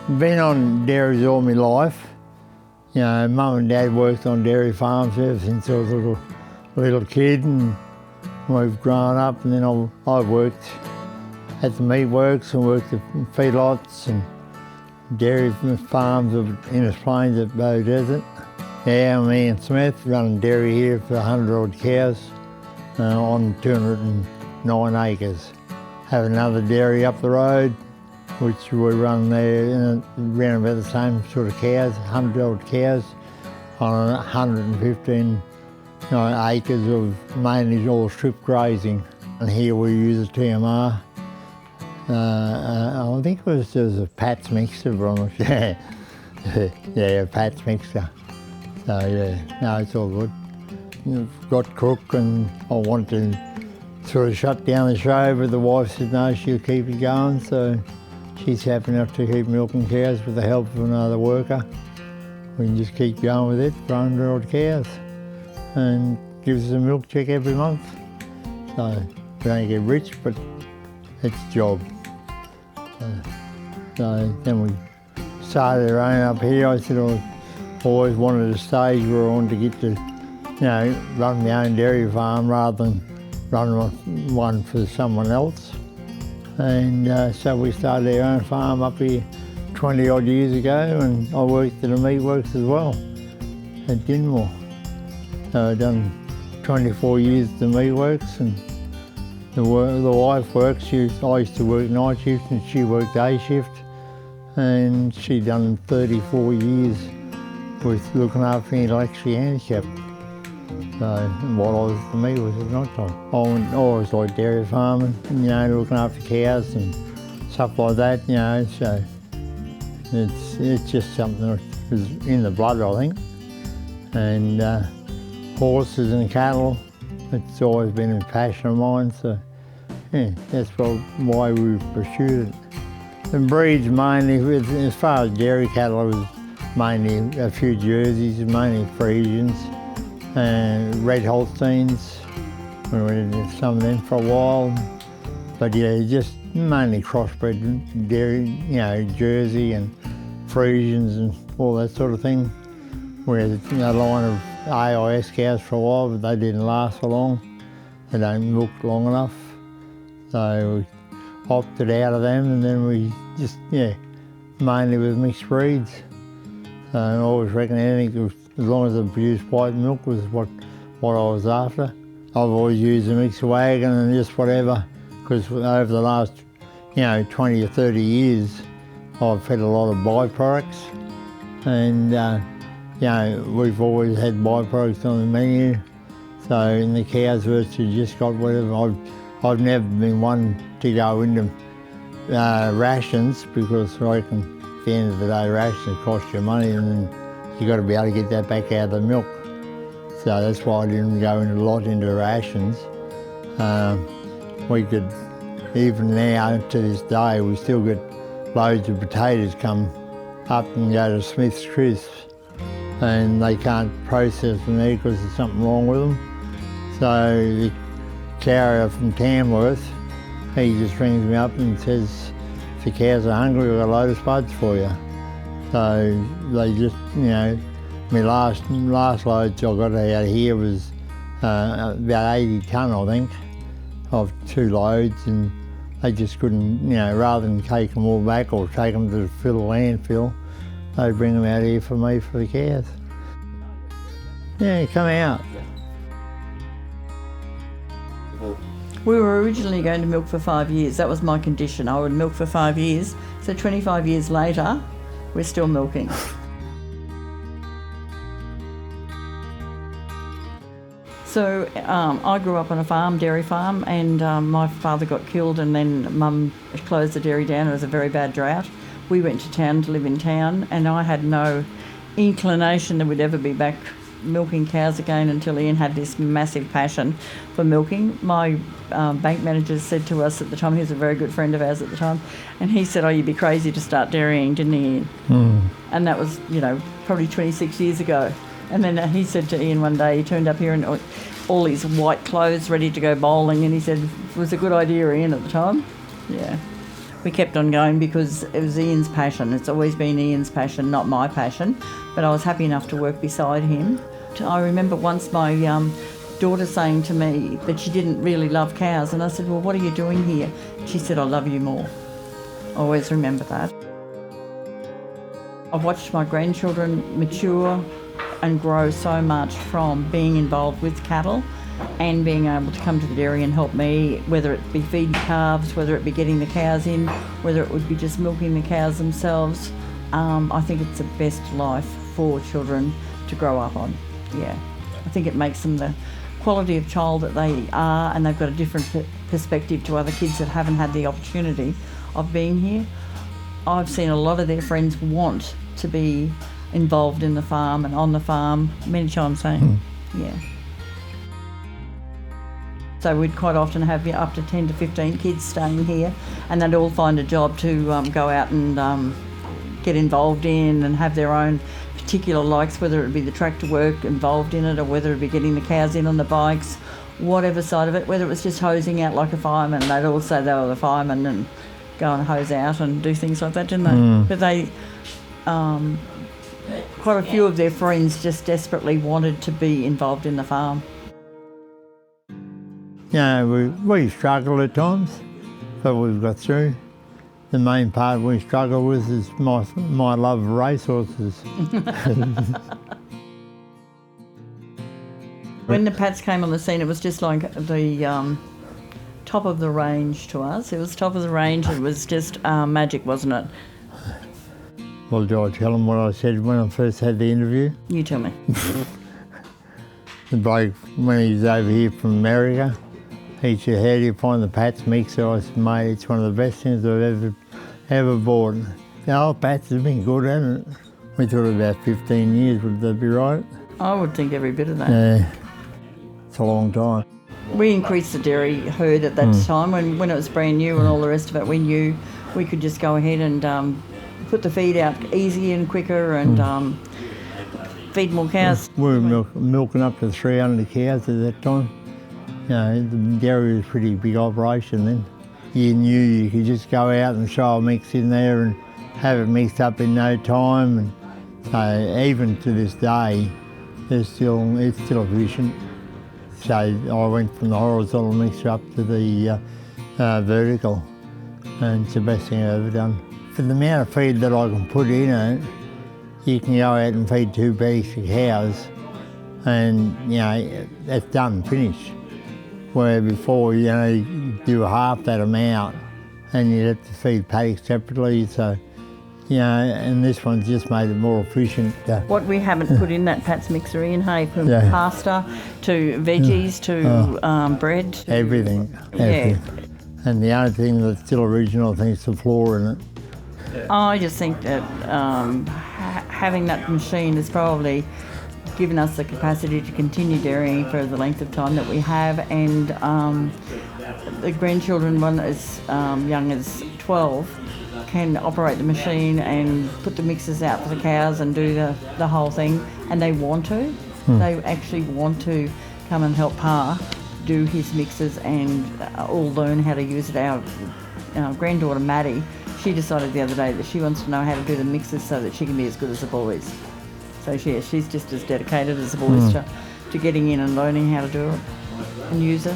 Been on dairies all my life. You know, Mum and Dad worked on dairy farms ever since I was a little kid, and we've grown up, and then I worked at the meat works and worked at feedlots and dairy farms in Innis Plains at Bow Desert. Yeah, me and Smith running dairy here for 100 odd cows on 209 acres. Have another dairy up the road, which we run there around about the same sort of cows, 100 odd cows on 115 acres of mainly all strip grazing. And here we use a TMR. I think it was just a Patz mixture, but I'm not sure. Yeah, Patz mixture. So yeah, no, it's all good. We've got cook, and I want to sort of shut down the show, but the wife said no, she'll keep it going, so she's happy enough to keep milking cows with the help of another worker. We can just keep going with it for 100 odd cows, and gives us a milk check every month. So we don't get rich, but it's a job. So then we started our own up here. I said I always wanted a stage where I wanted to get to, run my own dairy farm rather than run one for someone else. And so we started our own farm up here 20 odd years ago, and I worked at the meat works as well at Dinmore. So I've done 24 years at the meat works, and the wife works. I used to work night shift and she worked day shift, and she'd done 34 years with looking after the intellectually handicapped. So while I was at the meat works at night time, I always like dairy farming, looking after cows and stuff like that, so it's just something that was in the blood, I think. And horses and cattle, it's always been a passion of mine, so yeah, that's why we pursued it. The breeds mainly, as far as dairy cattle, it was mainly a few Jerseys, mainly Friesians, and Red Holsteins. We were some of them for a while, but yeah, just mainly crossbred dairy, Jersey and Friesians and all that sort of thing. We had a line of AIS cows for a while, but they didn't last for long. They don't milk long enough. So we opted out of them, and then we just, mainly with mixed breeds. So I always reckon anything, as long as it produced white milk, was what I was after. I've always used a mixed wagon and just whatever, because over the last, 20 or 30 years, I've fed a lot of byproducts, and we've always had byproducts on the menu. So in the cows virtually just got whatever. I've never been one to go into rations, because I reckon at the end of the day rations cost you money, and you've got to be able to get that back out of the milk. So that's why I didn't go a lot into rations. We could, even now to this day, we still get loads of potatoes come up and go to Smith's Crisps, and they can't process them there because there's something wrong with them. So the carrier from Tamworth, he just rings me up and says, if the cows are hungry, we've got a load of spuds for you. So they just, my last loads I got out of here was about 80 tonne, I think, of 2 loads, and they just couldn't, rather than take them all back or take them to the landfill, they bring them out here for me for the cows. Yeah, come out. We were originally going to milk for 5 years. That was my condition. I would milk for 5 years. So 25 years later, we're still milking. So I grew up on a farm, dairy farm, and my father got killed, and then Mum closed the dairy down. It was a very bad drought. We went to town to live in town, and I had no inclination that we'd ever be back milking cows again until Ian had this massive passion for milking. My bank manager said to us at the time, he was a very good friend of ours at the time, and he said, you'd be crazy to start dairying, didn't he, Ian? Mm. And that was, probably 26 years ago. And then he said to Ian one day, he turned up here in all his white clothes ready to go bowling, and he said, it was a good idea, Ian, at the time. Yeah. we kept on going because it was Ian's passion. It's always been Ian's passion, not my passion, but I was happy enough to work beside him. I remember once my daughter saying to me that she didn't really love cows, and I said, well, what are you doing here? She said, I love you more. I always remember that. I've watched my grandchildren mature and grow so much from being involved with cattle and being able to come to the dairy and help me, whether it be feeding calves, whether it be getting the cows in, whether it would be just milking the cows themselves. I think it's the best life for children to grow up on. Yeah, I think it makes them the quality of child that they are, and they've got a different perspective to other kids that haven't had the opportunity of being here. I've seen a lot of their friends want to be involved in the farm and on the farm, many times saying, yeah. So we'd quite often have up to 10 to 15 kids staying here, and they'd all find a job to go out and get involved in and have their own particular likes, whether it be the tractor work involved in it or whether it be getting the cows in on the bikes, whatever side of it, whether it was just hosing out like a fireman. They'd all say they were the fireman and go and hose out and do things like that, didn't they? But they, quite a few of their friends just desperately wanted to be involved in the farm. Yeah, we struggled at times, but we've got through. The main part we struggle with is my love of racehorses. When the Patz came on the scene, it was just like the top of the range to us. It was top of the range. It was just magic, wasn't it? Well, do I tell them what I said when I first had the interview? You tell me. The bloke, when he was over here from America, he said, how do you find the Patz mixer? I said, mate, it's one of the best things I've ever bought. Oh, Patz has been good, hasn't it? We thought about 15 years, would that be right? I would think every bit of that. Yeah, it's a long time. We increased the dairy herd at that time when it was brand new and all the rest of it. We knew we could just go ahead and put the feed out easier and quicker and feed more cows. We were milking up to 300 cows at that time. You know, the dairy was a pretty big operation then. You knew you could just go out and throw a mix in there and have it mixed up in no time. And so even to this day, it's still efficient. So I went from the horizontal mixer up to the vertical, and it's the best thing I've ever done. For the amount of feed that I can put in it, you can go out and feed 2 bags of cows and, you know, that's done, finished. Where before, you know, you do half that amount and you'd have to feed paddocks separately, so, you know, and this one's just made it more efficient. What we haven't put in that Patz mixer, Ian, hey, from pasta to veggies to bread. Everything. Yeah. And the only thing that's still original, I think, is the flour in it. I just think that having that machine has probably given us the capacity to continue dairying for the length of time that we have, and the grandchildren, one as young as 12, can operate the machine and put the mixers out for the cows and do the whole thing, and they want to. They actually want to come and help Pa do his mixers and all learn how to use it. Our granddaughter Maddie, she decided the other day that she wants to know how to do the mixers so that she can be as good as the boys. So she's just as dedicated as the boys to getting in and learning how to do it and use it.